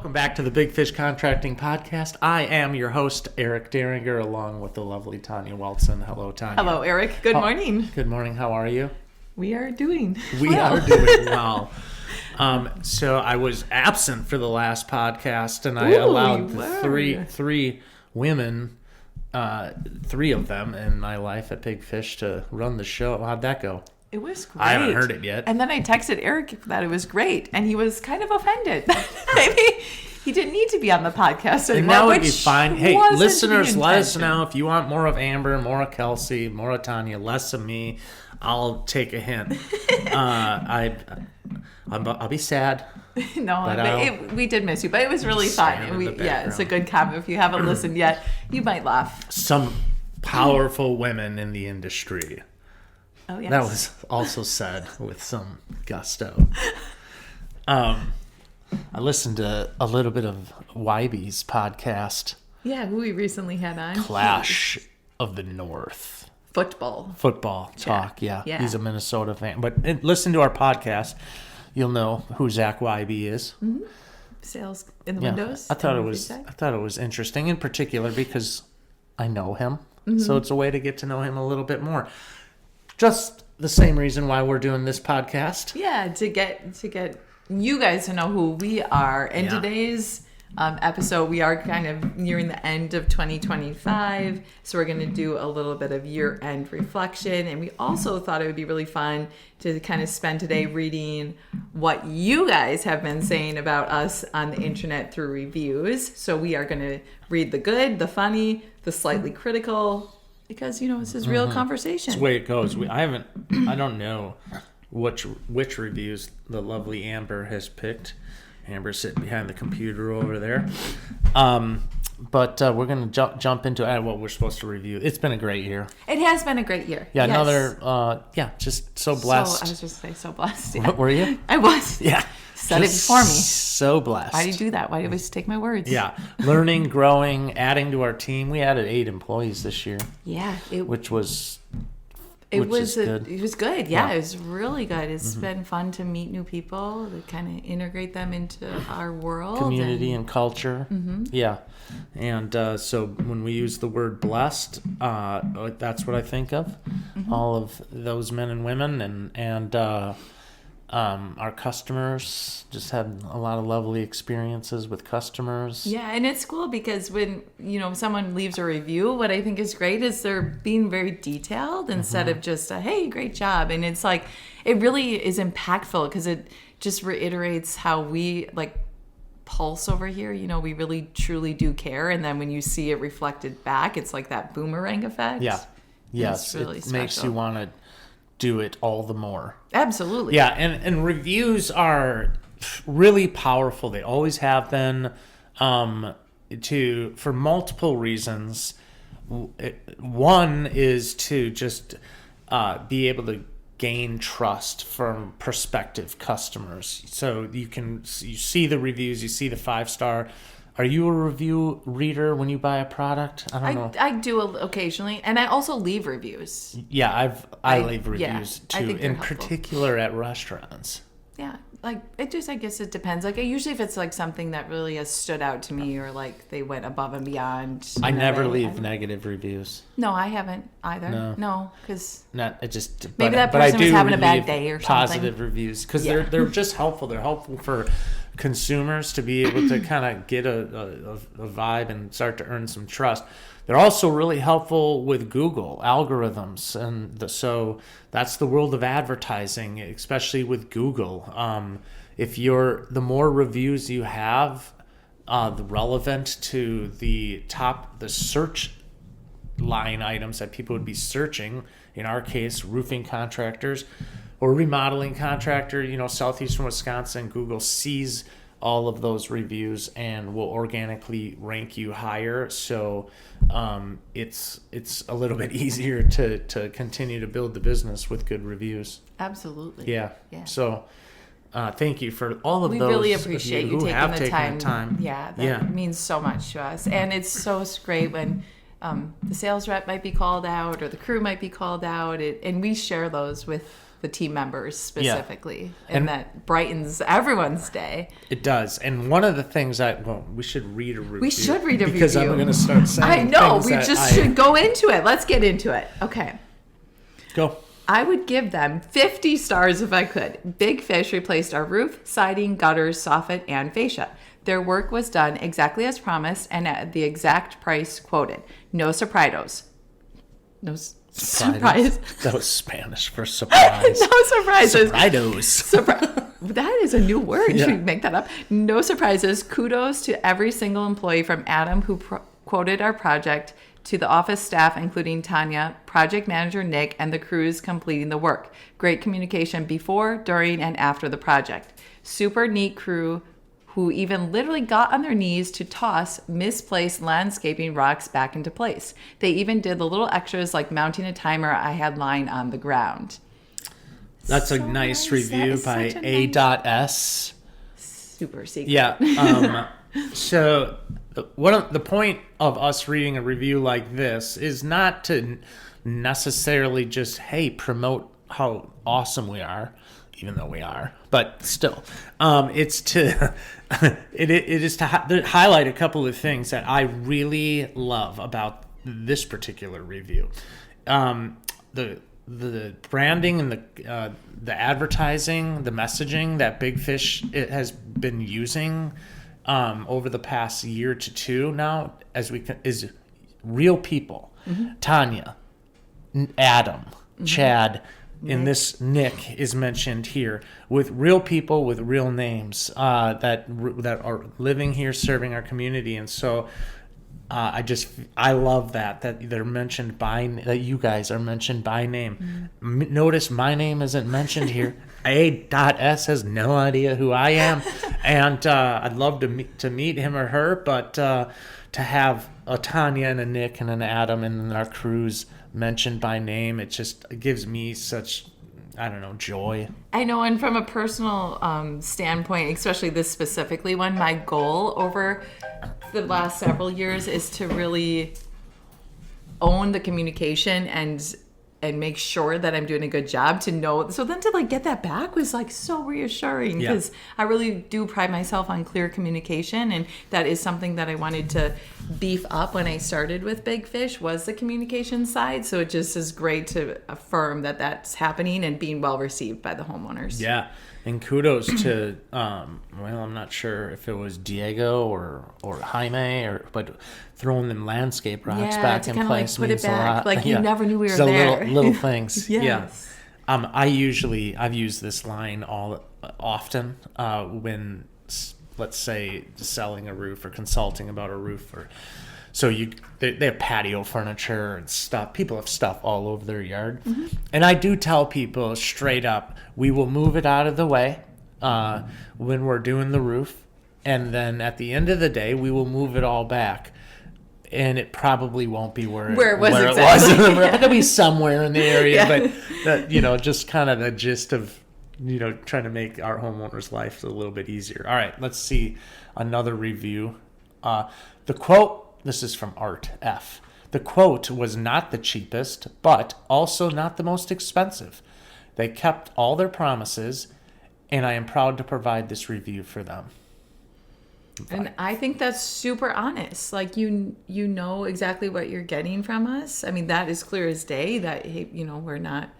Welcome back to the Big Fish Contracting Podcast. I am your host, Eric Derringer, along with the lovely Tanya Wilson. Hello, Tanya. Hello, Eric. Good morning. Good morning. How are you? We are doing well. So I was absent for the last podcast, and I allowed three women, three of them in my life at Big Fish to run the show. How'd that go? It was great. I haven't heard it yet. And then I texted Eric that it was great, and he was kind of offended. Maybe he didn't need to be on the podcast anymore. And that would be fine. Hey, listeners, let us know if you want more of Amber, more of Kelsey, more of Tanya, less of me. I'll take a hint. I'll be sad. No, we did miss you, but it was really fun. And it's a good comment. If you haven't listened yet, you might laugh. Some powerful women in the industry. Oh, yes. That was also said with some gusto. I listened to a little bit of Wybe's podcast. Yeah, who we recently had on. Clash of the North. Football talk, yeah. He's a Minnesota fan. But listen to our podcast. You'll know who Zach Wybe is. Mm-hmm. Sales in the windows. I thought it was interesting, in particular because I know him. Mm-hmm. So it's a way to get to know him a little bit more. Just the same reason why we're doing this podcast. Yeah, to get you guys to know who we are. In today's episode, we are kind of nearing the end of 2025, so we're going to do a little bit of year-end reflection, and we also thought it would be really fun to kind of spend today reading what you guys have been saying about us on the internet through reviews. So we are going to read the good, the funny, the slightly critical, because, this is real conversation. That's the way it goes. I don't know which reviews the lovely Amber has picked. Amber's sitting behind the computer over there. But we're going to jump into what we're supposed to review. It's been a great year. It has been a great year. Yeah, yes. Just so blessed. I was just saying, so blessed. Yeah. What were you? I was. Yeah. Said it before me. So blessed. Why do you do that? Why do you always take my words? Yeah. Learning, growing, adding to our team. We added 8 employees this year. Yeah. Which was good. It was good. Yeah, it was really good. It's been fun to meet new people, to kind of integrate them into our world. Community and culture. Mm-hmm. Yeah. And so when we use the word blessed, that's what I think of. Mm-hmm. All of those men and women and our customers, just had a lot of lovely experiences with customers. Yeah, and it's cool because when, someone leaves a review, what I think is great is they're being very detailed instead of just hey, great job. And it's like, it really is impactful because it just reiterates how we pulse over here. We really truly do care. And then when you see it reflected back, it's like that boomerang effect. Yeah. Yes. It's really it special. Makes you want to do it all the more. Absolutely. Yeah, and reviews are really powerful. They always have been, for multiple reasons. One is to just be able to gain trust from prospective customers. So you see the reviews, you see the 5-star. Are you a review reader when you buy a product? I don't know. I do occasionally, and I also leave reviews. Yeah, I leave reviews too, I think in helpful. Particular at restaurants. Yeah, I guess it depends. Usually if it's something that really has stood out to me, or they went above and beyond. I never leave negative reviews. No, I haven't either. No, because maybe that person was having a bad day or something. Positive reviews because they're just helpful. They're helpful for consumers to be able to kind of get a vibe and start to earn some trust. They're also really helpful with Google algorithms, and so that's the world of advertising, especially with Google. The more reviews you have, the relevant to the search line items that people would be searching. In our case, roofing contractors or remodeling contractor. Southeastern Wisconsin, Google sees all of those reviews and will organically rank you higher. So it's a little bit easier to continue to build the business with good reviews. Absolutely. Yeah. So thank you for all of those. We really appreciate you taking the time. Yeah, that means so much to us. And it's so great when the sales rep might be called out or the crew might be called out. And we share those with the team members specifically. And that brightens everyone's day. It does. And one of the things we should read a review. We should read a review. Because I'm going to start saying I know. things We just should go into it. Let's get into it. Okay. Go. I would give them 50 stars if I could. Big Fish replaced our roof, siding, gutters, soffit, and fascia. Their work was done exactly as promised and at the exact price quoted. No surprises. No surprise. That was Spanish for surprise. No surprises. Surpridos. That is a new word. Yeah. Should we make that up? No surprises. Kudos to every single employee from Adam who quoted our project to the office staff, including Tanya, project manager Nick, and the crews completing the work. Great communication before, during, and after the project. Super neat crew who even literally got on their knees to toss misplaced landscaping rocks back into place. They even did the little extras like mounting a timer I had lying on the ground. That's so a nice review by A.S. Super secret. Yeah. So the point of us reading a review like this is not to necessarily just, hey, promote how awesome we are, even though we are, but still, it's to it is to highlight a couple of things that I really love about this particular review. The branding and the advertising, the messaging that Big Fish it has been using over the past year to two now, is real people. Mm-hmm. Tanya, Adam, mm-hmm. Chad, and this Nick is mentioned here, with real people with real names that are living here, serving our community, and so I love that they're mentioned that you guys are mentioned by name. Mm-hmm. Notice my name isn't mentioned here. A.S. has no idea who I am, and I'd love to meet him or her, but to have a Tanya and a Nick and an Adam and our crews mentioned by name, it gives me such, I don't know, joy. I know, and from a personal standpoint, especially this specifically one, my goal over the last several years is to really own the communication and make sure that I'm doing a good job to know. So then to get that back was so reassuring because I really do pride myself on clear communication, and that is something that I wanted to beef up when I started with Big Fish was the communication side. So it just is great to affirm that that's happening and being well received by the homeowners. Yeah. And kudos to, I'm not sure if it was Diego or Jaime, but throwing them landscape rocks back in place means a lot. You never knew we were there. Little things. Yes. Yeah. I've used this line often when, let's say, selling a roof or consulting about a roof, so they have patio furniture and stuff. People have stuff all over their yard. Mm-hmm. And I do tell people straight up, we will move it out of the way when we're doing the roof. And then at the end of the day, we will move it all back. And it probably won't be where it was. But it'll be somewhere in the area. But, just kind of the gist of, trying to make our homeowners' life a little bit easier. All right, let's see another review. The quote. This is from Art F. The quote was not the cheapest, but also not the most expensive. They kept all their promises, and I am proud to provide this review for them. And I think that's super honest. You know exactly what you're getting from us. I mean, that is clear as day that, we're not.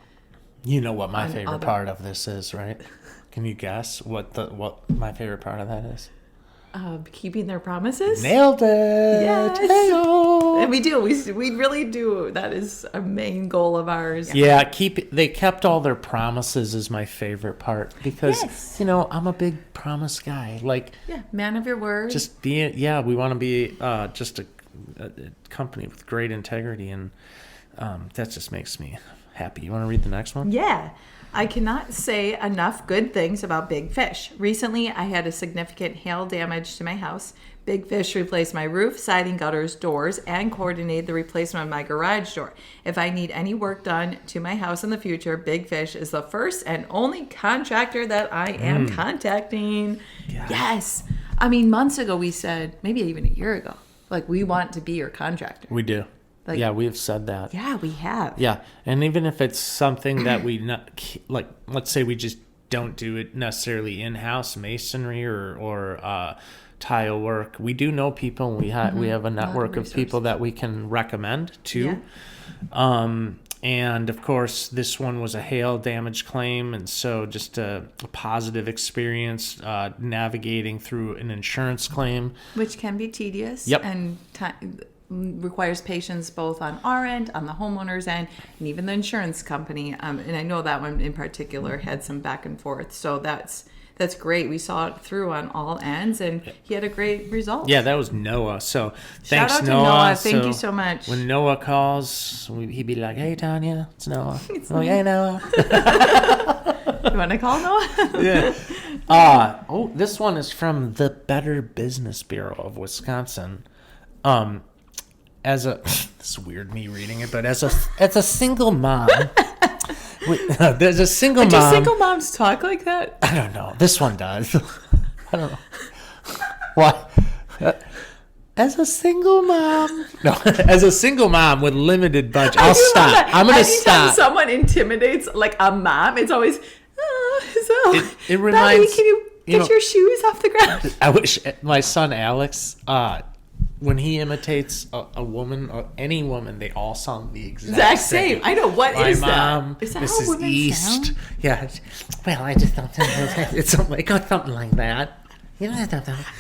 You know what my favorite part of this is, right? Can you guess what my favorite part of that is? Keeping their promises. Nailed it. Yes. Hey-o. And we do. We really do. That is a main goal of ours. Yeah, they kept all their promises is my favorite part because, I'm a big promise guy. Man of your word. Just we want to be just a company with great integrity, and that just makes me happy. You want to read the next one? Yeah. I cannot say enough good things about Big Fish. Recently, I had a significant hail damage to my house. Big Fish replaced my roof, siding, gutters, doors, and coordinated the replacement of my garage door. If I need any work done to my house in the future, Big Fish is the first and only contractor that I am contacting. Yeah. Yes. I mean, months ago we said, maybe even a year ago, we want to be your contractor. We do. Like, yeah, we've said that. yeah, we have. Yeah, and even if it's something that we not like, let's say we just don't do it necessarily in-house, masonry or tile work. We do know people. We have a network of people that we can recommend too. Yeah. And of course, this one was a hail damage claim, and so just a positive experience navigating through an insurance claim, Which can be tedious. Yep. And requires patience both on our end, on the homeowner's end, and even the insurance company. And I know that one in particular had some back and forth. So that's great. We saw it through on all ends, and he had a great result. Yeah, that was Noah. So Shout thanks, out to Noah. Noah. Thank you so much. When Noah calls, he'd be like, "Hey, Tanya, it's Noah." Hey, Noah. You want to call Noah? Yeah. This one is from the Better Business Bureau of Wisconsin. It's weird me reading it, but as a single mom. There's a single mom. Do single moms talk like that? I don't know. This one does. I don't know. What? As a single mom. No, as a single mom with limited budget. I'll stop. I'm going to stop. Anytime someone intimidates like a mom, it's always, it reminds, Daddy, can you get your shoes off the ground? I wish my son Alex, when he imitates a woman or any woman, they all sound the exact same. I know. What my is mom, that? Is that Mrs. how women East. sound? Yeah. Well, I just don't think it's something like that. You know, I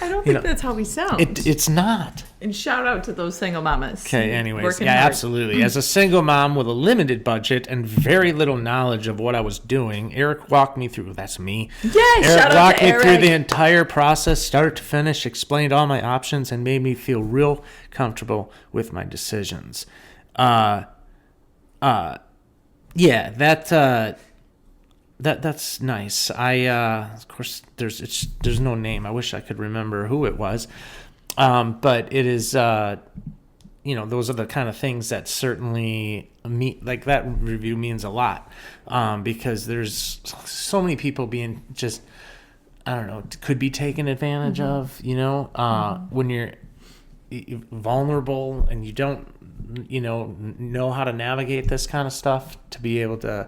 don't think that's how we sound. It's not. And shout out to those single mamas. Okay, anyways. Working Yeah, hard. absolutely. As a single mom with a limited budget and very little knowledge of what I was doing, Eric walked me through, that's me. Yes, Eric shout out walked to me Eric. through the entire process, start to finish, explained all my options, and made me feel real comfortable with my decisions. Yeah, that's nice. Of course, there's no name. I wish I could remember who it was. But it is, those are the kind of things that certainly like that review means a lot. Because there's so many people being just, I don't know, could be taken advantage of, when you're vulnerable and you don't, know how to navigate this kind of stuff, to be able to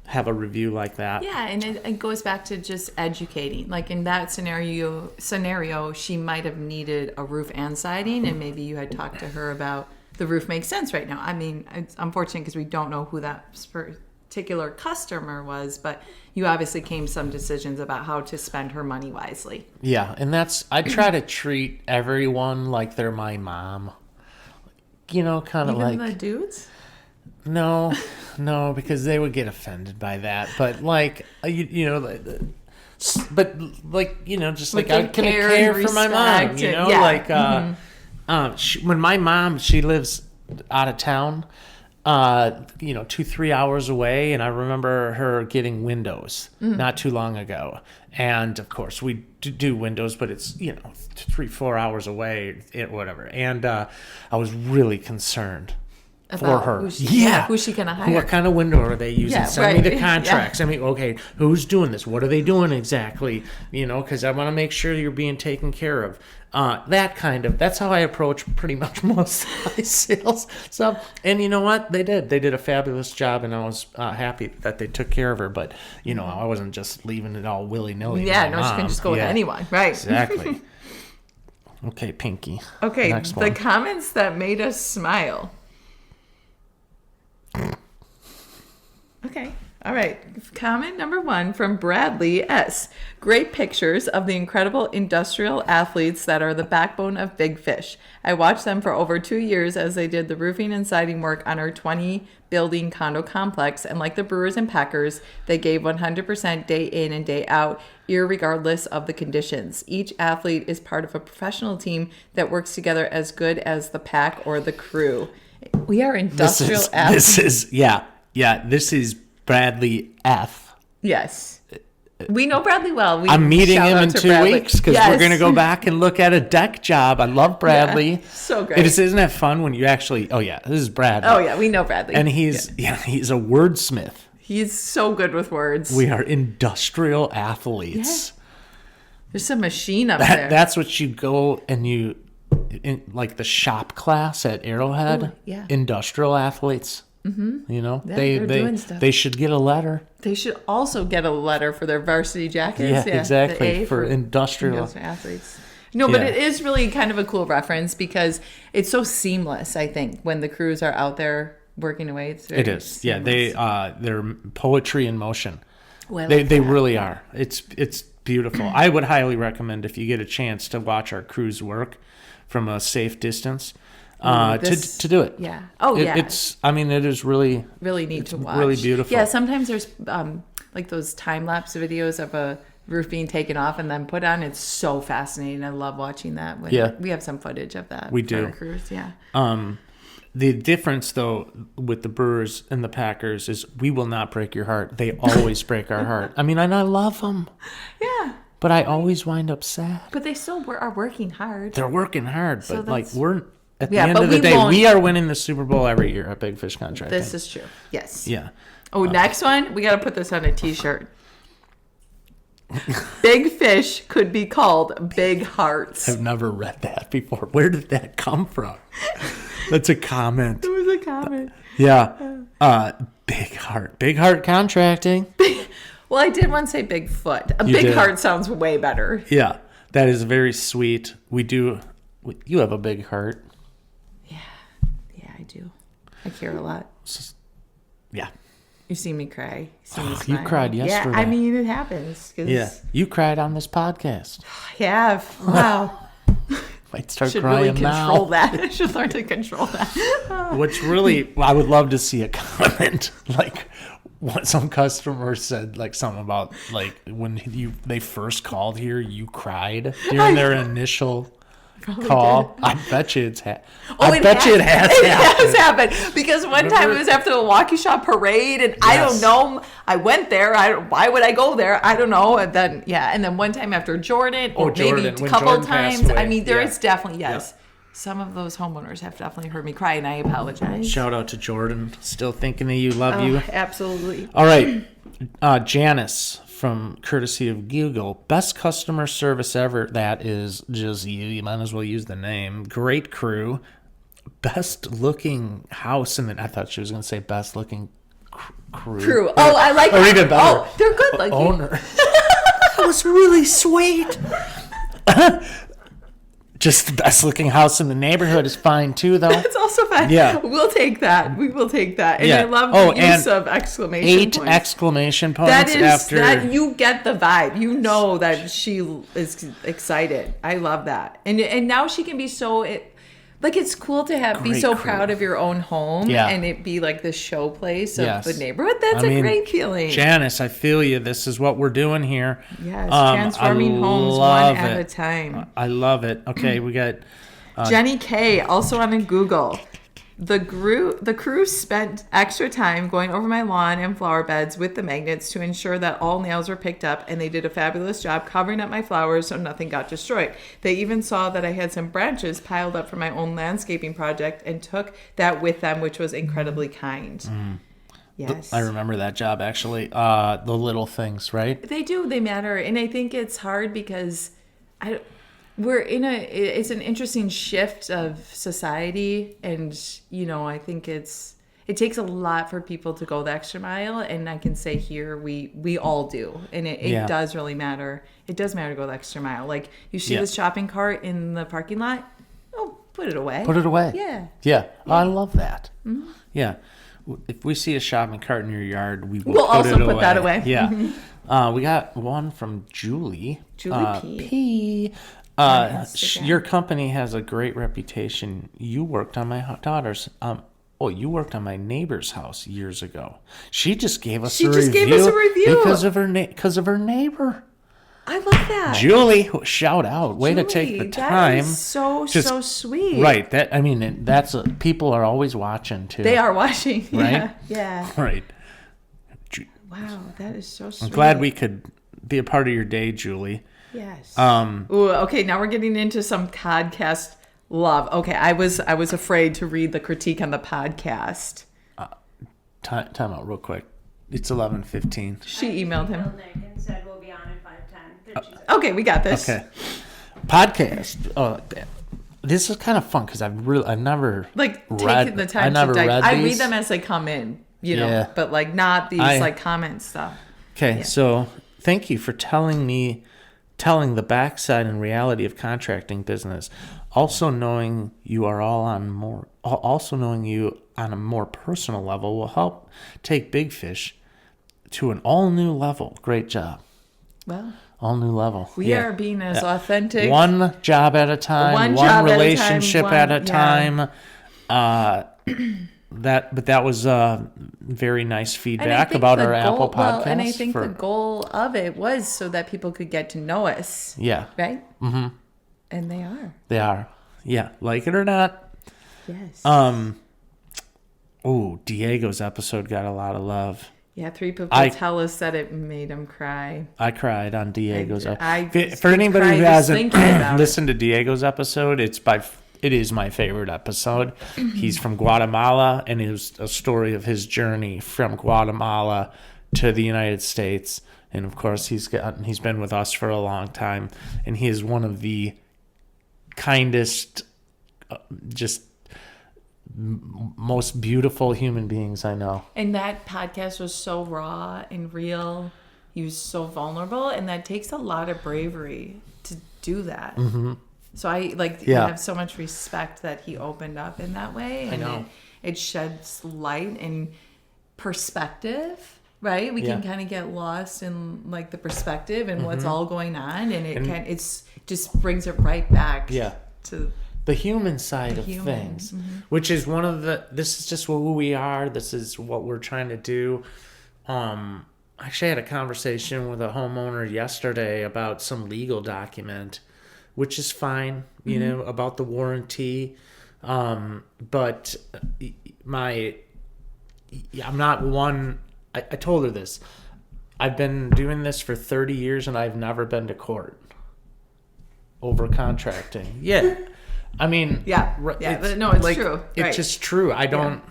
have a review like that. Yeah, and it goes back to just educating. Like in that scenario, she might have needed a roof and siding, and maybe you had talked to her about the roof makes sense right now. I mean, it's unfortunate because we don't know who that particular customer was, but you obviously came to some decisions about how to spend her money wisely. Yeah, and I try to treat everyone like they're my mom. Kind of like... Even the dudes? No, because they would get offended by that. But like, just like I can care for my mom. When my mom, she lives out of town, 2-3 hours away, and I remember her getting windows not too long ago. And of course, we do windows, but it's 3-4 hours away, whatever. And I was really concerned for her. Who's she going to hire? What kind of window are they using? Yeah, Send me right. the contracts. Yeah. I mean, okay, who's doing this? What are they doing exactly? Because I want to make sure you're being taken care of. That's how I approach pretty much most of my sales stuff. And you know what? They did a fabulous job, and I was happy that they took care of her. But, I wasn't just leaving it all willy-nilly. Yeah, no, she can just go with anyone. Right. Exactly. Okay, Pinky. Okay, Next the one. comments that made us smile. Okay. All right. Comment number 1 from Bradley S. Great pictures of the incredible industrial athletes that are the backbone of Big Fish. I watched them for over 2 years as they did the roofing and siding work on our 20-building condo complex. And like the Brewers and Packers, they gave 100% day in and day out, irregardless of the conditions. Each athlete is part of a professional team that works together as good as the pack or the crew. We are industrial athletes. This is Bradley F. Yes. We know Bradley well. I'm meeting shout him out in to 2 Bradley. weeks because we're going to go back and look at a deck job. I love Bradley. Yeah, so great. Isn't that fun when you actually, this is Bradley. Oh, yeah, we know Bradley. And he's a wordsmith. He's so good with words. We are industrial athletes. There's some machine up there. That's what you go and in like the shop class at Arrowhead. Ooh, yeah. Industrial athletes. Mm-hmm. You know, Yeah, they they're doing stuff. they should get a letter. They should also get a letter for their varsity jackets. Yeah, exactly. The A for industrial athletes. No, but Yeah. it is really kind of a cool reference because it's so seamless, I think, when the crews are out there working away. It's very It is. seamless. Yeah, they're poetry in motion. Well, I They like they that. really are. It's beautiful. I would highly recommend if you get a chance to watch our crews work from a safe distance. To do it. Yeah. Oh, yeah. It is really Really neat to watch. really beautiful. Yeah, sometimes there's like those time-lapse videos of a roof being taken off and then put on. It's so fascinating. I love watching that. Yeah. We have some footage of that. We for do. our crews, yeah. The difference, though, with the Brewers and the Packers is we will not break your heart. They always break our heart. I mean, and I love them, Yeah. but I always wind up sad. But they still are working hard. They're working hard, So but like that's- we're at the Yeah, end but of the we day, won't- we are winning the Super Bowl every year at Big Fish Contracting. This is true. Yes. Yeah. Oh, next one. We got to put this on a t-shirt. Big fish could be called big hearts. I've never read that before. Where did that come from? That's a comment. It was a comment. Yeah. Big heart contracting. Well, I did once say Bigfoot. A You big did. heart sounds way better. Yeah. That is very sweet. You have a big heart. Yeah, I do. I care a lot. Yeah. You see me cry. You see me You smile. cried yesterday. Yeah, I mean, it happens. 'Cause Yeah. You cried on this podcast. I have. Wow. Might start Should crying really control now. that. I should learn to control that. Which really, I would love to see a comment like what some customer said, like something about like when they first called here, you cried during their initial call. I bet you it has It happened. has happened because one time it was after the Walkie Shop parade, and I don't Yes. know. I went there. Why would I go there? I don't know. And then one time after Jordan, or Jordan, maybe a when couple Jordan passed times. I away. mean, there Yeah. is definitely yes. Some of those homeowners have definitely heard me cry, and I apologize. Shout out to Jordan. Still thinking of you. Love you. Absolutely. All right. Janice from courtesy of Google. Best customer service ever. That is just you. You might as well use the name. Great crew. Best looking house in the... I thought she was going to say best looking crew. True. Oh, I like Or that. even better. Oh, they're good looking. Owner. That was really sweet. Just the best looking house in the neighborhood is fine too, though. It's also fine. Yeah. We'll take that. We will take that. And Yeah. I love Oh, the use and of exclamation 8 points. exclamation points That is after... that you get the vibe. You know that she is excited. I love that. And now she can be so it's cool to be Great so crew. proud of your own home Yeah. and it be like the showplace of Yes. the neighborhood. That's I a mean, great feeling. Janice, I feel you. This is what we're doing here. Yes, I transforming homes one love at a it. time. I love it. Okay, we got... Jenny K, also on a Google. The crew spent extra time going over my lawn and flower beds with the magnets to ensure that all nails were picked up, and they did a fabulous job covering up my flowers so nothing got destroyed. They even saw that I had some branches piled up for my own landscaping project and took that with them, which was incredibly kind. Yes. I remember that job, actually. The little things, right? They do. They matter. And I think it's hard because it's an interesting shift of society. And, I think it takes a lot for people to go the extra mile. And I can say here, we all do. And it does really matter. It does matter to go the extra mile. Like you see this shopping cart in the parking lot. Oh, put it away. Put it away. Yeah. Yeah. I love that. Mm-hmm. Yeah. If we see a shopping cart in your yard, we'll put also it put that away. Yeah. We got one from Julie. Julie P. Your company has a great reputation. You worked on my daughter's. You worked on my neighbor's house years ago. She just gave us a review because of her neighbor. I love that. Julie, shout out! Way to take the time. That is so sweet. Right. That's people are always watching too. They are watching. Right? Yeah. Right. Wow, that is so sweet. I'm glad we could be a part of your day, Julie. Yes. Ooh, okay, now we're getting into some podcast love. Okay, I was afraid to read the critique on the podcast. Time out real quick. It's 11:15. She emailed him. Nick and said we'll be on at 5:10. Okay, we got this. Okay. Podcast. this is kind of fun because I've never Like read. taking the time I never to dive. read I read these. them as they come in, you know, Yeah. but like not these like comment stuff. Okay, Yeah. so thank you for telling the backside and reality of contracting business. Also knowing you on a more personal level will help take Big Fish to an all new level. Great job. Well, all new level. We are being as authentic. One job at a time, one relationship at a time. That was very nice feedback about our Apple podcast. Well, and I think the goal of it was so that people could get to know us. Yeah. Right? Mm-hmm. And they are. They are. Yeah. Like it or not. Yes. Diego's episode got a lot of love. Yeah, 3 people tell us that it made them cry. I cried on Diego's. For anybody who hasn't listened to Diego's episode, it is my favorite episode. He's from Guatemala, and it was a story of his journey from Guatemala to the United States. And of course, he's been with us for a long time, and he is one of the kindest, just most beautiful human beings I know. And that podcast was so raw and real. He was so vulnerable, and that takes a lot of bravery to do that. Mm-hmm. So I have so much respect that he opened up in that way, and I know. It sheds light and perspective. Right, we can kind of get lost in like the perspective and what's all going on, and it's just brings it right back to the human side of things, which is this is just who we are. This is what we're trying to do. Actually, I had a conversation with a homeowner yesterday about some legal document, which is fine, you know, about the warranty. But I'm not one. I told her this. I've been doing this for 30 years, and I've never been to court over contracting. Yeah. I mean, it's true. It's just true. I don't.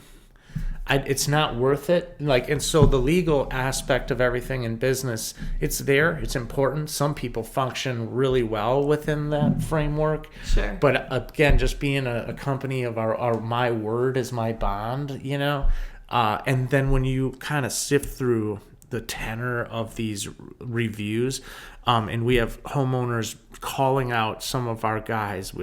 It's not worth it. And so the legal aspect of everything in business, it's there. It's important. Some people function really well within that framework. Sure. But again, just being a company of our my word is my bond. You know, and then when you kind of sift through the tenor of these reviews, and we have homeowners calling out some of our guys.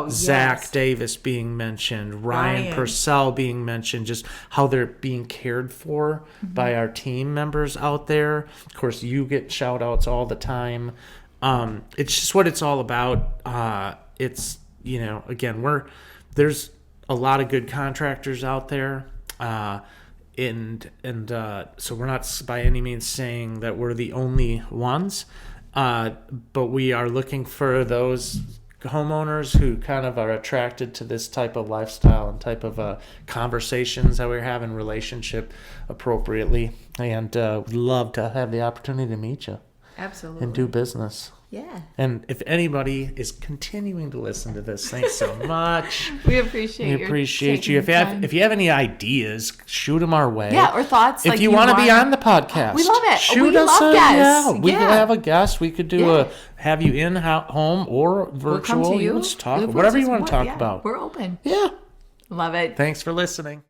Zach Davis being mentioned, Ryan Purcell being mentioned, just how they're being cared for by our team members out there. Of course, you get shout outs all the time. It's just what it's all about. It's, you know, again, there's a lot of good contractors out there. So we're not by any means saying that we're the only ones, but we are looking for those homeowners who kind of are attracted to this type of lifestyle and type of conversations that we're having, relationship appropriately, and we'd love to have the opportunity to meet you. Absolutely. And do business. Yeah. And if anybody is continuing to listen to this, thanks so much. We appreciate you. If you have any ideas, shoot them our way. Yeah, or thoughts. If you want to be on the podcast, we love it. Shoot us love guests. Yeah, we could have a guest. We could have you in home or virtual. We'll come to you. Let's talk whatever you want to talk about. We're open. Yeah. Love it. Thanks for listening.